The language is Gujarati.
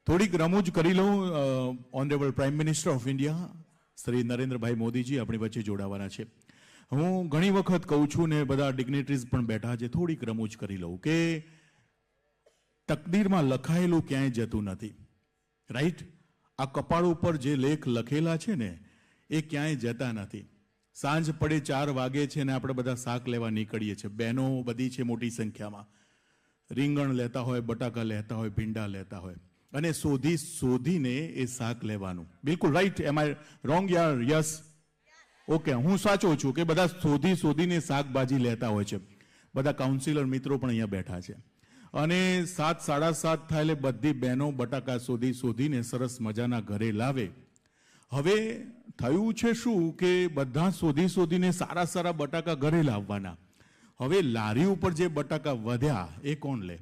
થોડીક રમૂજ કરી લઉં. Honourable prime minister of India Shri Narendrabhai Modiji આપણી વચ્ચે જોડાવાના છે. હું ઘણી વખત કહું છું ને બધા ડિગ્નેટરીઝ પણ બેઠા છે, થોડીક રમૂજ કરી લઉં કે તકદીરમાં લખાયેલું ક્યાંય જતું નથી, રાઈટ? આ કપાળ ઉપર જે લેખ લખેલા છે ને એ ક્યાંય જતા નથી. સાંજ પડે 4 વાગે છે ને આપણે બધા શાક લેવા નીકળીએ છીએ. બહેનો બધી છે મોટી સંખ્યામાં, રીંગણ લેતા હોય, બટાકા લેતા હોય, ભીંડા લેતા હોય, અને શોધીને એ શાક લેવાનું. બિલકુલ રાઈટ. એમ આઈ રોંગ યાર? Yes, okay. હું સાચો છું કે બધા શોધીને શાકભાજી લેતા હોય છે. બધા કાઉન્સિલર મિત્રો પણ અહીંયા બેઠા છે. અને 7, 7:30 થાય એટલે બધી બહેનો બટાકા શોધીને સરસ મજાના ઘરે લાવે. હવે થયું છે શું કે બધા શોધીને સારા બટાકા ઘરે લાવવાના. હવે લારી ઉપર જે બટાકા વધ્યા એ કોણ લે?